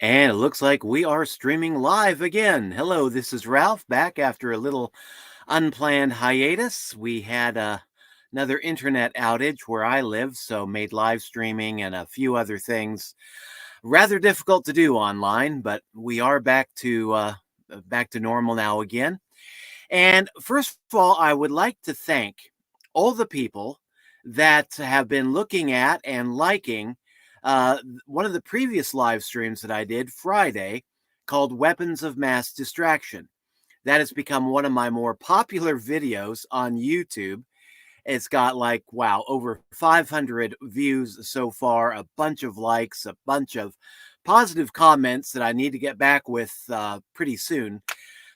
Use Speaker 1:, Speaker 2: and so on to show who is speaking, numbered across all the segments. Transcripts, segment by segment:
Speaker 1: And it looks like we are streaming live again. Hello, this is Ralph back after a little unplanned hiatus. We had another internet outage where I live, so made live streaming and a few other things rather difficult to do online, but we are back to normal now again. And first of all, I would like to thank all the people that have been looking at and liking one of the previous live streams that I did Friday called Weapons of Mass Distraction. That has become one of my more popular videos on YouTube. It's got like, wow, over 500 views so far, a bunch of likes, a bunch of positive comments that I need to get back with pretty soon.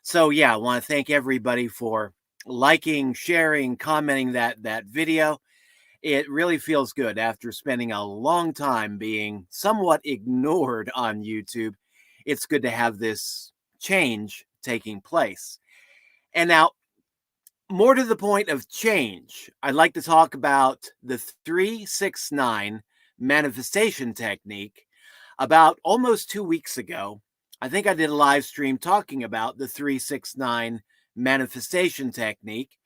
Speaker 1: So yeah, I want to thank everybody for liking, sharing, commenting that video. It really feels good after spending a long time being somewhat ignored on YouTube. It's good to have this change taking place. And now, more to the point of change, I'd like to talk about the 369 manifestation technique. About almost 2 weeks ago, I think I did a live stream talking about the 369 manifestation technique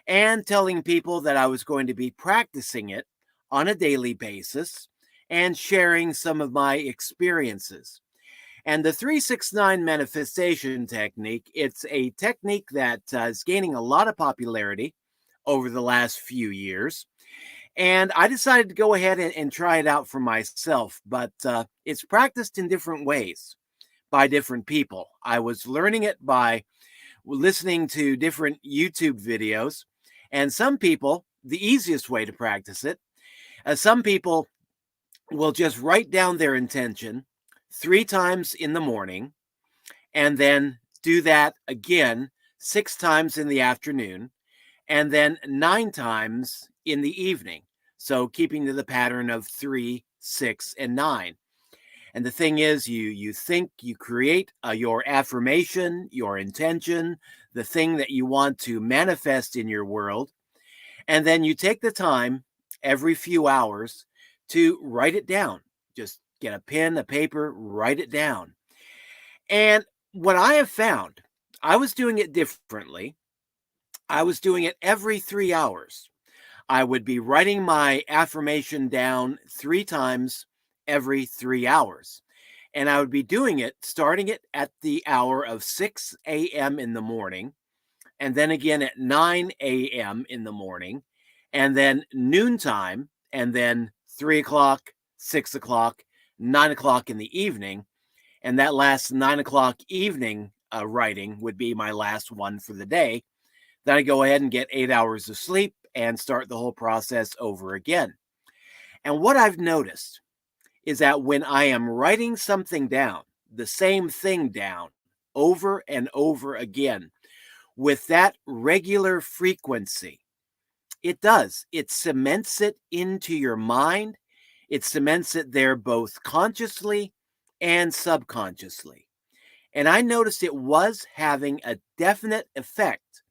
Speaker 1: and telling people that I was going to be practicing it on a daily basis and sharing some of my experiences. And the 369 manifestation technique, it's a technique that is gaining a lot of popularity over the last few years. And I decided to go ahead and try it out for myself, but it's practiced in different ways by different people. I was learning it by listening to different YouTube videos, and some people, the easiest way to practice it, some people will just write down their intention 3 times in the morning and then do that again 6 times in the afternoon and then 9 times in the evening. So keeping to the pattern of 3, 6, and 9. And the thing is, you think, you create your affirmation, your intention, the thing that you want to manifest in your world, and then you take the time every few hours to write it down. Just get a pen, a paper, write it down. And what I have found, I was doing it differently. I was doing it every 3 hours. I would be writing my affirmation down 3 times every 3 hours. And I would be doing it, starting it at the hour of 6 a.m. in the morning, and then again at 9 a.m. in the morning, and then noontime, and then 3 o'clock, 6 o'clock, 9 o'clock in the evening. And that last 9 o'clock evening writing would be my last one for the day. Then I go ahead and get 8 hours of sleep and start the whole process over again. And what I've noticed is that when I am writing something down, the same thing down over and over again, with that regular frequency, it cements it into your mind. It cements it there both consciously and subconsciously. And I noticed it was having a definite effect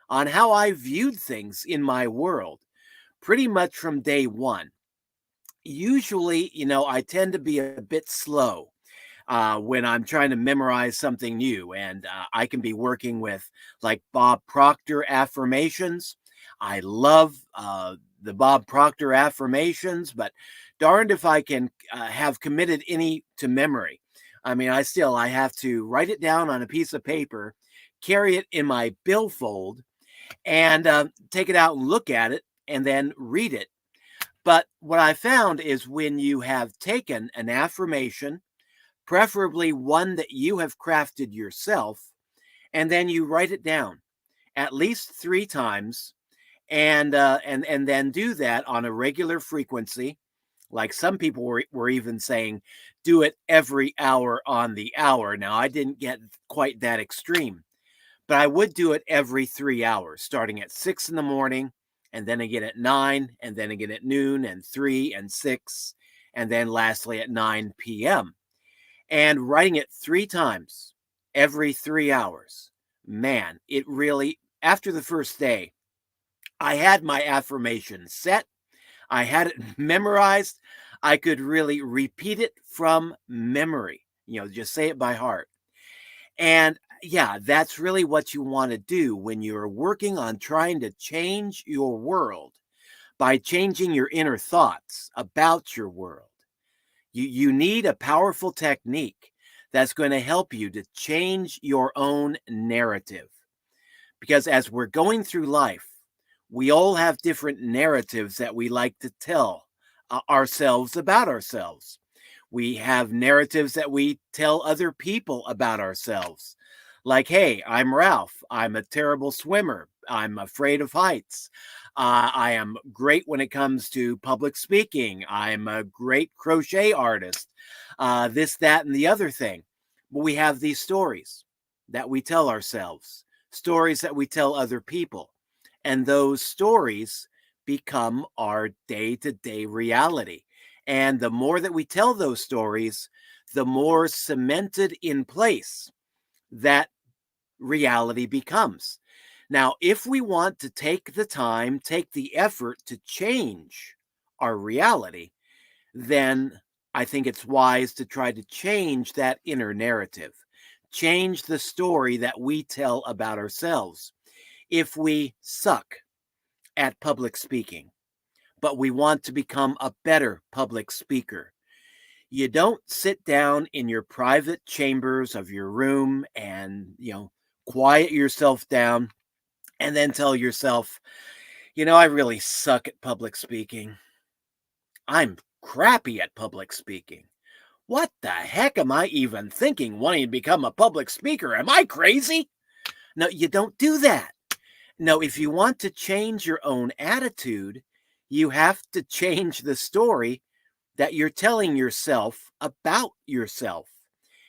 Speaker 1: on how I viewed things in my world pretty much from day one. Usually, I tend to be a bit slow when I'm trying to memorize something new, and I can be working with like Bob Proctor affirmations. I love the Bob Proctor affirmations, but darned if I can have committed any to memory. I mean, I have to write it down on a piece of paper, carry it in my billfold, and take it out and look at it, and then read it. But what I found is when you have taken an affirmation, preferably one that you have crafted yourself, and then you write it down at least 3 times, and then do that on a regular frequency. Like some people were even saying, do it every hour on the hour. Now, I didn't get quite that extreme, but I would do it every 3 hours, starting at 6 in the morning, and then again at 9, and then again at noon, and 3 and 6, and then lastly at 9 p.m. And writing it 3 times every 3 hours. Man, it really, after the first day, I had my affirmation set. I had it memorized. I could really repeat it from memory. just say it by heart. And yeah, that's really what you want to do when you're working on trying to change your world by changing your inner thoughts about your world. You need a powerful technique that's going to help you to change your own narrative. Because as we're going through life, we all have different narratives that we like to tell ourselves about ourselves. We have narratives that we tell other people about ourselves. Like, hey, I'm Ralph. I'm a terrible swimmer. I'm afraid of heights. I am great when it comes to public speaking. I'm a great crochet artist. This, that, and the other thing. But we have these stories that we tell ourselves, stories that we tell other people. And those stories become our day-to-day reality. And the more that we tell those stories, the more cemented in place that reality becomes. Now, if we want to take the time, take the effort to change our reality, then I think it's wise to try to change that inner narrative, change the story that we tell about ourselves. If we suck at public speaking, but we want to become a better public speaker, you don't sit down in your private chambers of your room and, quiet yourself down and then tell yourself, I really suck at public speaking. I'm crappy at public speaking. What the heck am I even thinking wanting to become a public speaker? Am I crazy? No, you don't do that. No, if you want to change your own attitude, you have to change the story that you're telling yourself about yourself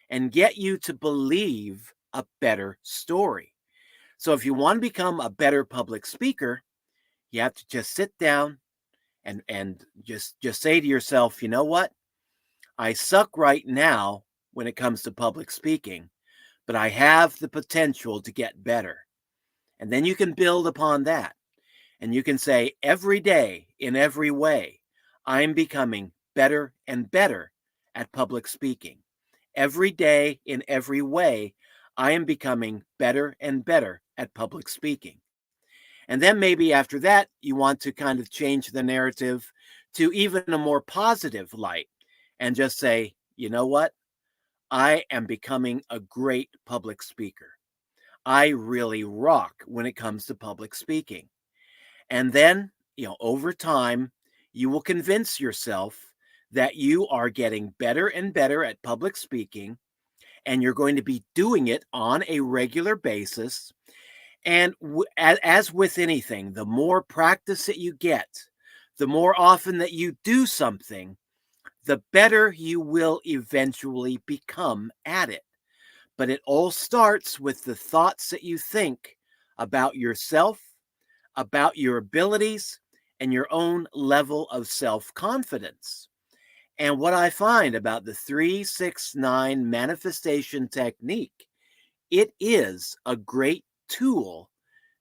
Speaker 1: and get you to believe a better story. So if you want to become a better public speaker, you have to just sit down and just say to yourself, you know what? I suck right now when it comes to public speaking, but I have the potential to get better. And then you can build upon that. And you can say, every day, in every way, I'm becoming better and better at public speaking. Every day, in every way, I am becoming better and better at public speaking. And then maybe after that, you want to kind of change the narrative to even a more positive light and just say, you know what? I am becoming a great public speaker. I really rock when it comes to public speaking. And then, over time, you will convince yourself that you are getting better and better at public speaking, and you're going to be doing it on a regular basis. And as with anything, the more practice that you get, the more often that you do something, the better you will eventually become at it. But it all starts with the thoughts that you think about yourself, about your abilities, and your own level of self-confidence. And what I find about the 369 manifestation technique, it is a great tool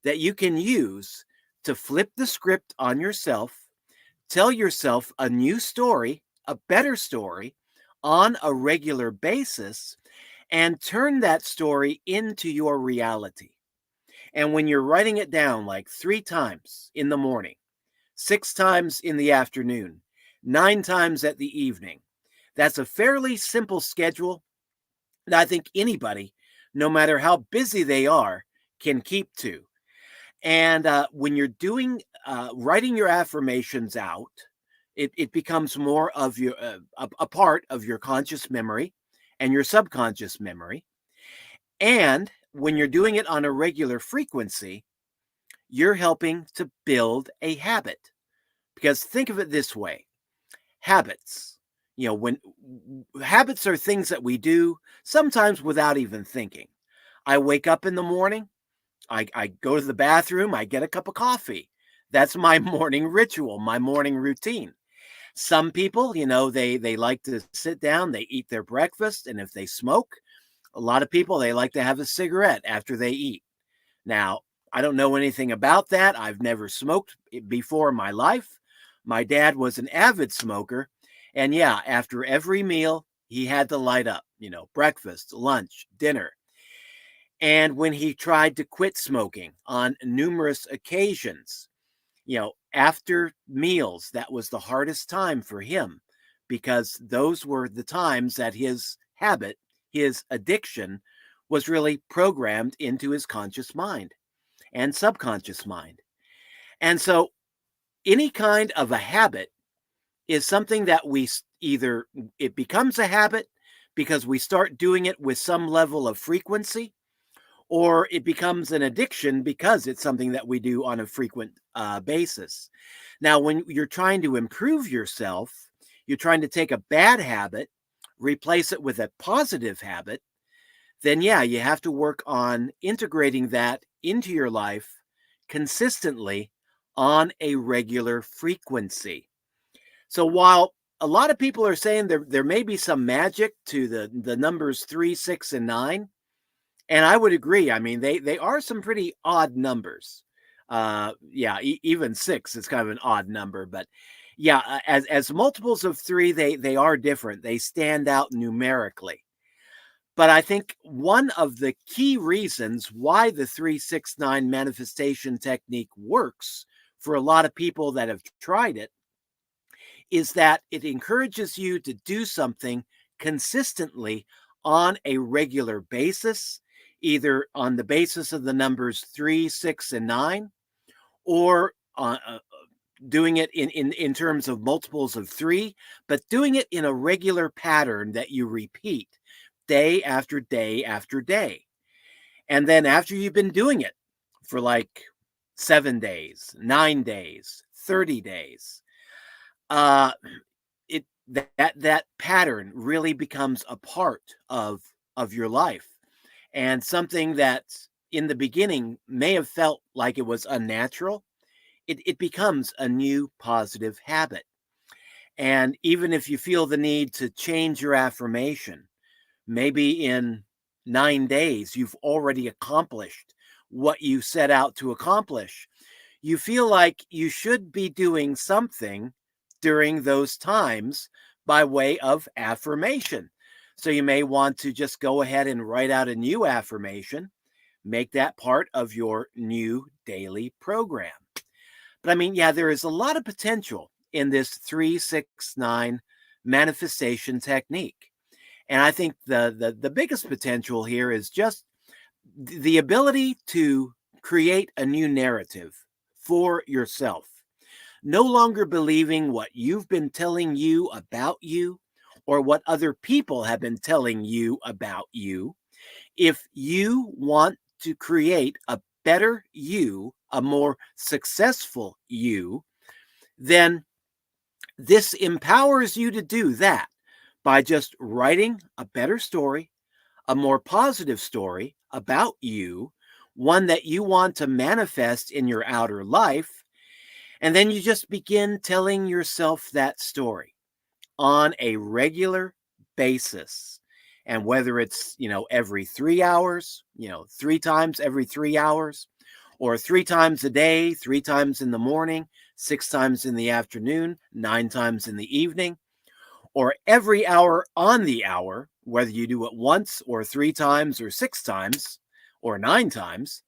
Speaker 1: that you can use to flip the script on yourself, tell yourself a new story, a better story on a regular basis, and turn that story into your reality. And when you're writing it down like 3 times in the morning, 6 times in the afternoon, 9 times at the evening, that's a fairly simple schedule that I think anybody, no matter how busy they are, can keep to. And when you're writing your affirmations out, it becomes more of your a part of your conscious memory and your subconscious memory. And when you're doing it on a regular frequency, you're helping to build a habit. Because think of it this way, habits, when habits are things that we do sometimes without even thinking. I wake up in the morning, I go to the bathroom, I get a cup of coffee. That's my morning ritual, my morning routine. Some people, they like to sit down, they eat their breakfast, and if they smoke, a lot of people, they like to have a cigarette after they eat. Now, I don't know anything about that. I've never smoked before in my life. My dad was an avid smoker. And yeah, after every meal, he had to light up, breakfast, lunch, dinner. And when he tried to quit smoking on numerous occasions, after meals, that was the hardest time for him because those were the times that his habit, his addiction, was really programmed into his conscious mind and subconscious mind. And so any kind of a habit is something that either it becomes a habit because we start doing it with some level of frequency, or it becomes an addiction because it's something that we do on a frequent basis. Now, when you're trying to improve yourself, you're trying to take a bad habit, replace it with a positive habit, then yeah, you have to work on integrating that into your life consistently on a regular frequency. So while a lot of people are saying there may be some magic to the numbers 3, 6, and 9, and I would agree. I mean, they are some pretty odd numbers. Yeah, even 6 is kind of an odd number, but yeah, as multiples of 3, they are different. They stand out numerically. But I think one of the key reasons why the 369 manifestation technique works for a lot of people that have tried it is that it encourages you to do something consistently on a regular basis, either on the basis of the numbers 3, 6, and 9, or doing it in terms of multiples of 3, but doing it in a regular pattern that you repeat day after day after day. And then after you've been doing it for like 7 days, 9 days, 30 days, it that pattern really becomes a part of your life, and something that in the beginning may have felt like it was unnatural, it becomes a new positive habit. And even if you feel the need to change your affirmation, maybe in 9 days you've already accomplished what you set out to accomplish, you feel like you should be doing something during those times by way of affirmation. So you may want to just go ahead and write out a new affirmation, make that part of your new daily program. But I mean, yeah, there is a lot of potential in this 369 manifestation technique. And I think the biggest potential here is just the ability to create a new narrative for yourself. No longer believing what you've been telling you about you or what other people have been telling you about you. If you want to create a better you, a more successful you, then this empowers you to do that by just writing a better story, a more positive story about you, one that you want to manifest in your outer life. And then you just begin telling yourself that story on a regular basis. And whether it's, every 3 hours, 3 times every 3 hours, or 3 times a day, 3 times in the morning, 6 times in the afternoon, 9 times in the evening, or every hour on the hour, whether you do it once or 3 times or 6 times or 9 times,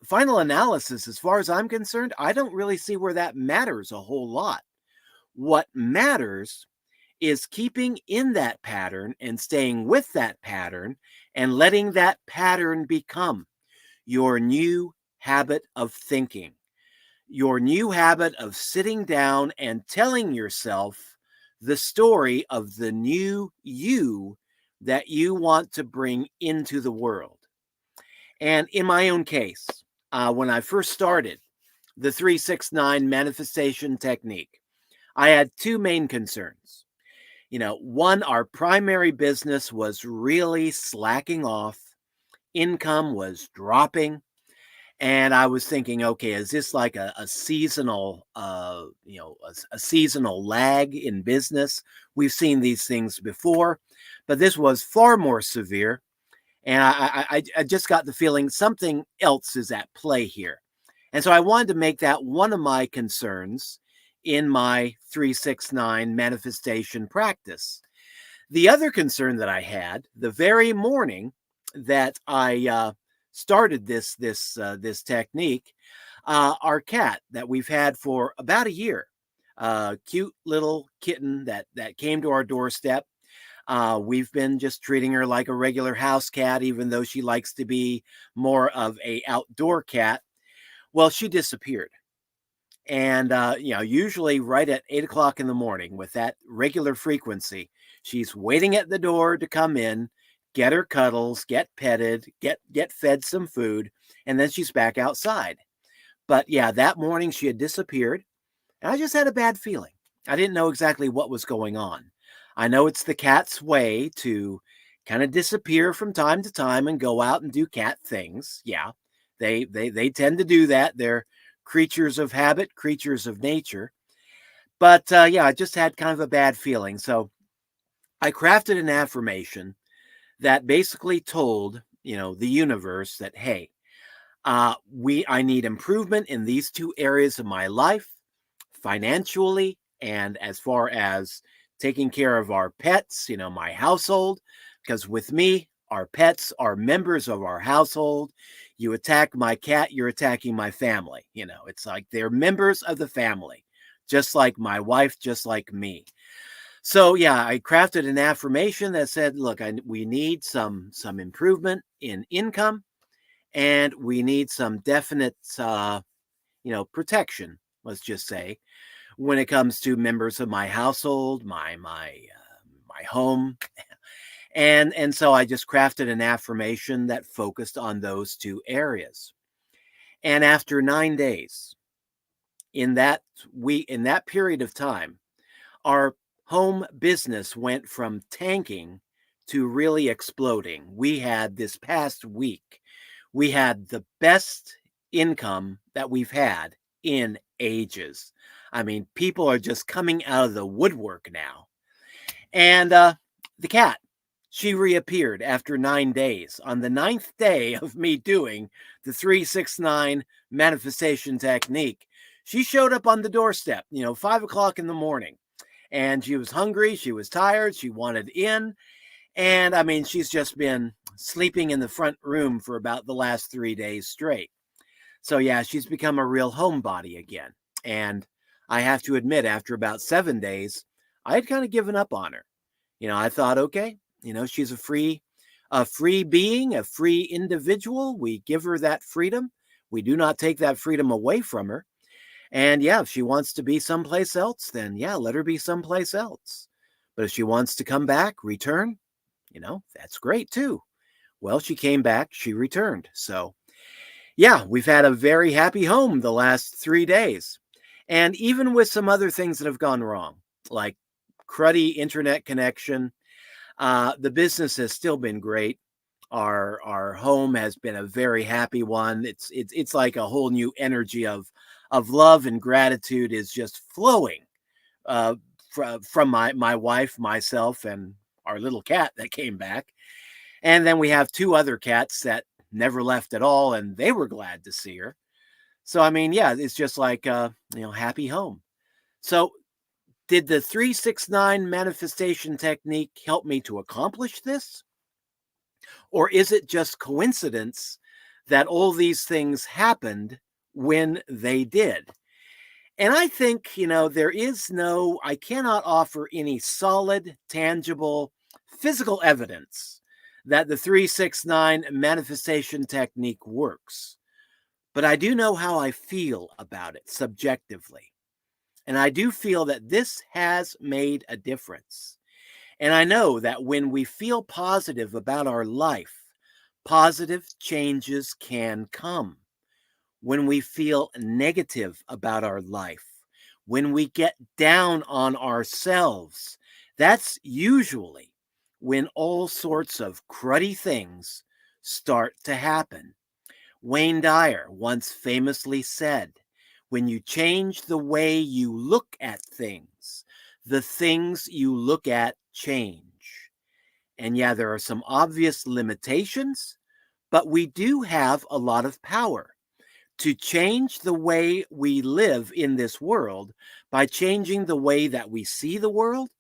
Speaker 1: final analysis, as far as I'm concerned, I don't really see where that matters a whole lot. What matters is keeping in that pattern and staying with that pattern and letting that pattern become your new habit of thinking, your new habit of sitting down and telling yourself the story of the new you that you want to bring into the world. And in my own case, when I first started the 369 manifestation technique, I had 2 main concerns. One, our primary business was really slacking off, income was dropping, and I was thinking, okay, is this like a seasonal, a seasonal lag in business? We've seen these things before, but this was far more severe. And I just got the feeling something else is at play here. And so I wanted to make that one of my concerns in my 369 manifestation practice. The other concern that I had the very morning that I started this technique, our cat that we've had for about a year, cute little kitten that came to our doorstep. We've been just treating her like a regular house cat, even though she likes to be more of a outdoor cat. Well, she disappeared. And, usually right at 8 o'clock in the morning with that regular frequency, she's waiting at the door to come in, get her cuddles, get petted, get fed some food, and then she's back outside. But yeah, that morning she had disappeared, and I just had a bad feeling. I didn't know exactly what was going on. I know it's the cat's way to kind of disappear from time to time and go out and do cat things. Yeah, they tend to do that. They're creatures of habit, creatures of nature. But yeah, I just had kind of a bad feeling. So I crafted an affirmation that basically told, the universe that, hey, I need improvement in these two areas of my life, financially, and as far as taking care of our pets, my household, because with me, our pets are members of our household. You attack my cat, you're attacking my family. It's like they're members of the family, just like my wife, just like me. So yeah, I crafted an affirmation that said, look, we need some improvement in income, and we need some definite protection, let's just say, when it comes to members of my household, my home. And so I just crafted an affirmation that focused on those two areas. And after 9 days, in that period of time, our home business went from tanking to really exploding. We had this past week, we had the best income that we've had in ages. I mean, people are just coming out of the woodwork now. And the cat, she reappeared after 9 days. On the ninth day of me doing the 369 manifestation technique, she showed up on the doorstep, 5 o'clock in the morning. And she was hungry. She was tired. She wanted in. And I mean, she's just been sleeping in the front room for about the last 3 days straight. So yeah, she's become a real homebody again. And I have to admit, after about 7 days, I had kind of given up on her. I thought, okay, she's a free being, a free individual. We give her that freedom. We do not take that freedom away from her. And yeah, if she wants to be someplace else, then yeah, let her be someplace else. But if she wants to come back, return, that's great too. Well, she came back, she returned. So yeah, we've had a very happy home the last 3 days. And even with some other things that have gone wrong, like cruddy internet connection, the business has still been great. Our home has been a very happy one. It's like a whole new energy of love and gratitude is just flowing from my wife, myself, and our little cat that came back. And then we have two other cats that never left at all, and they were glad to see her. So I mean, yeah, it's just like happy home. So did the 369 manifestation technique help me to accomplish this? Or is it just coincidence that all these things happened when they did? And I think, I cannot offer any solid, tangible, physical evidence that the 369 manifestation technique works. But I do know how I feel about it subjectively. And I do feel that this has made a difference. And I know that when we feel positive about our life, positive changes can come. When we feel negative about our life, when we get down on ourselves, that's usually when all sorts of cruddy things start to happen. Wayne Dyer once famously said, when you change the way you look at things, the things you look at change. And yeah, there are some obvious limitations, but we do have a lot of power to change the way we live in this world by changing the way that we see the world,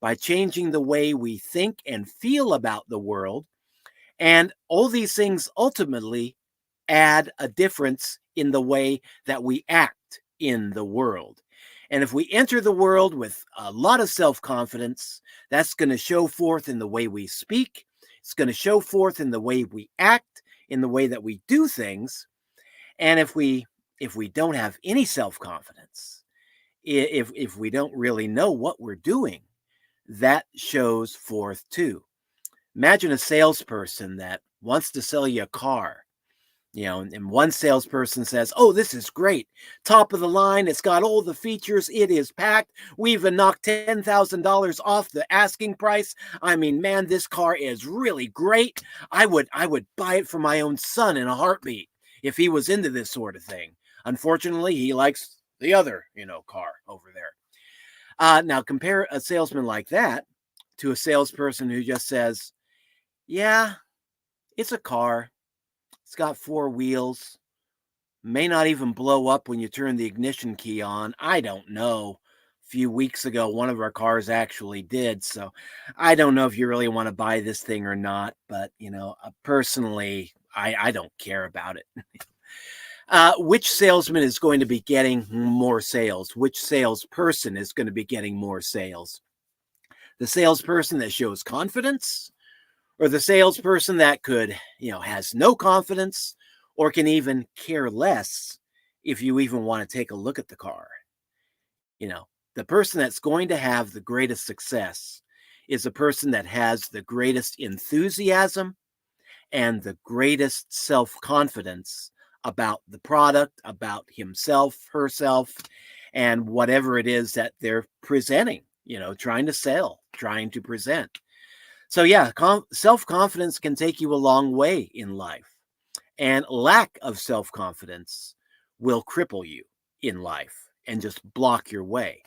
Speaker 1: by changing the way we think and feel about the world. And all these things ultimately add a difference in the way that we act in the world. And if we enter the world with a lot of self confidence, that's going to show forth in the way we speak. It's going to show forth in the way we act, in the way that we do things. And if we don't have any self confidence, if we don't really know what we're doing, that shows forth too. Imagine a salesperson that wants to sell you a car, and one salesperson says, "Oh, this is great. Top of the line. It's got all the features. It is packed. We even knocked $10,000 off the asking price. I mean, man, this car is really great. I would buy it for my own son in a heartbeat if he was into this sort of thing. Unfortunately, he likes the other, car over there." Now compare a salesman like that to a salesperson who just says, "Yeah, it's a car. It's got four wheels. May not even blow up when you turn the ignition key on. I don't know. A few weeks ago, one of our cars actually did. So I don't know if you really want to buy this thing or not. But, personally, I don't care about it." Which salesman is going to be getting more sales? Which salesperson is going to be getting more sales? The salesperson that shows confidence, or the salesperson that has no confidence or can even care less if you even want to take a look at the car? The person that's going to have the greatest success is a person that has the greatest enthusiasm and the greatest self-confidence about the product, about himself, herself, and whatever it is that they're presenting, trying to sell, trying to present. So yeah, self-confidence can take you a long way in life, and lack of self-confidence will cripple you in life and just block your way.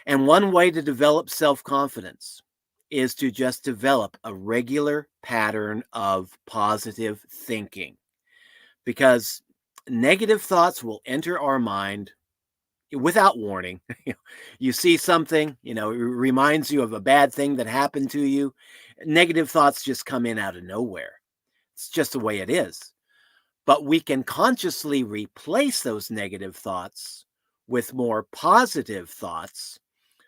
Speaker 1: And one way to develop self-confidence is to just develop a regular pattern of positive thinking, because negative thoughts will enter our mind without warning. You see something, it reminds you of a bad thing that happened to you. Negative thoughts just come in out of nowhere. It's just the way it is. But we can consciously replace those negative thoughts with more positive thoughts,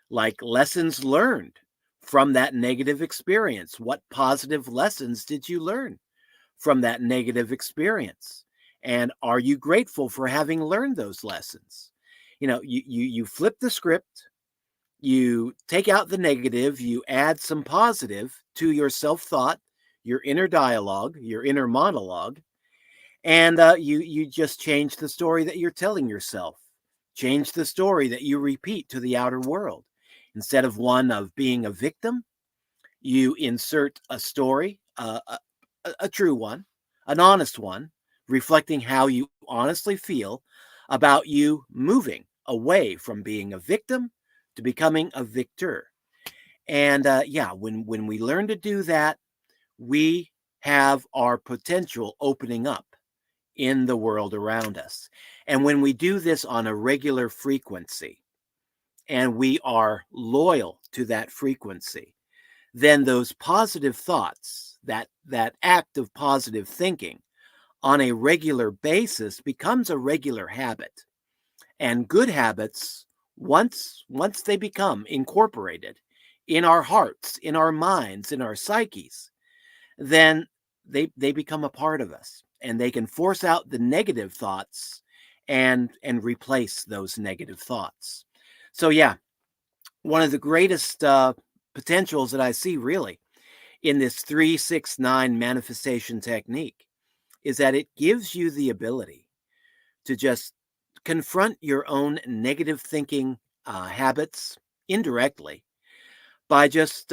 Speaker 1: like lessons learned from that negative experience. What positive lessons did you learn from that negative experience? And are you grateful for having learned those lessons? You flip the script, you take out the negative, you add some positive to your self-thought, your inner dialogue, your inner monologue, and you just change the story that you're telling yourself. Change the story that you repeat to the outer world. Instead of one of being a victim, you insert a story, a true one, an honest one, reflecting how you honestly feel about you moving away from being a victim to becoming a victor. And when we learn to do that, we have our potential opening up in the world around us. And when we do this on a regular frequency, and we are loyal to that frequency, then those positive thoughts, that act of positive thinking on a regular basis becomes a regular habit. And good habits, once they become incorporated in our hearts, in our minds, in our psyches, then they become a part of us, and they can force out the negative thoughts and replace those negative thoughts. So yeah, one of the greatest potentials that I see really in this 3-6-9 manifestation technique is that it gives you the ability to just confront your own negative thinking habits indirectly by just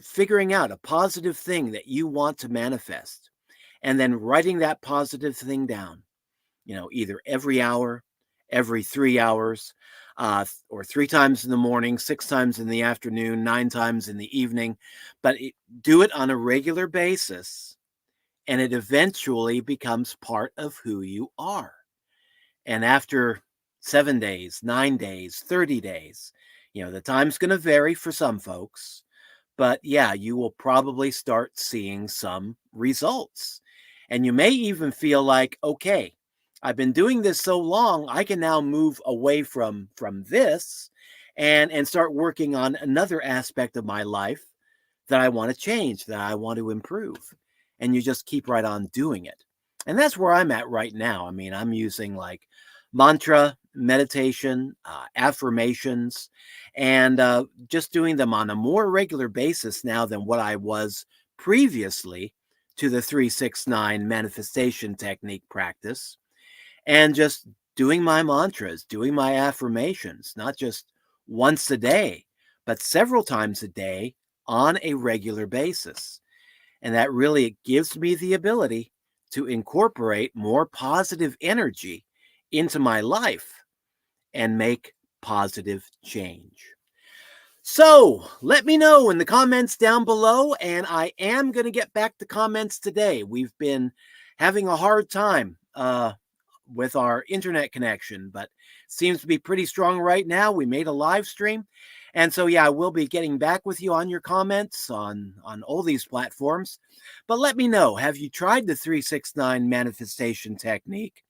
Speaker 1: figuring out a positive thing that you want to manifest, and then writing that positive thing down, either every hour, every 3 hours, or 3 times in the morning, 6 times in the afternoon, 9 times in the evening. But do it on a regular basis, and it eventually becomes part of who you are. And after 7 days, 9 days, 30 days, The time's going to vary for some folks, but yeah, you will probably start seeing some results. And you may even feel like, okay, I've been doing this so long, I can now move away from this and start working on another aspect of my life that I want to change, that I want to improve. And you just keep right on doing it. And that's where I'm at right now. I mean, I'm using like mantra, meditation, affirmations, and just doing them on a more regular basis now than what I was previously to the 369 manifestation technique practice. And just doing my mantras, doing my affirmations, not just once a day, but several times a day on a regular basis. And that really gives me the ability to incorporate more positive energy into my life and make positive change. So let me know in the comments down below, and I am going to get back to comments today. We've been having a hard time with our internet connection, but seems to be pretty strong right now. We made a live stream. And so, yeah, I will be getting back with you on your comments on all these platforms. But let me know, have you tried the 369 manifestation technique?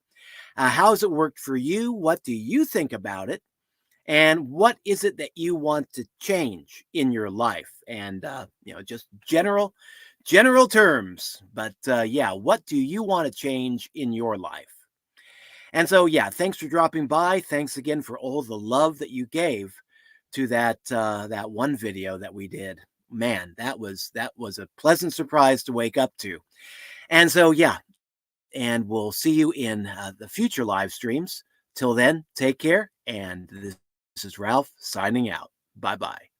Speaker 1: How has it worked for you? What do you think about it? And what is it that you want to change in your life? And, just general terms. But yeah, what do you want to change in your life? And so, yeah, thanks for dropping by. Thanks again for all the love that you gave to that one video that we did. Man, that was a pleasant surprise to wake up to. And so, yeah, and we'll see you in the future live streams. Till then, take care. And this is Ralph signing out. Bye-bye.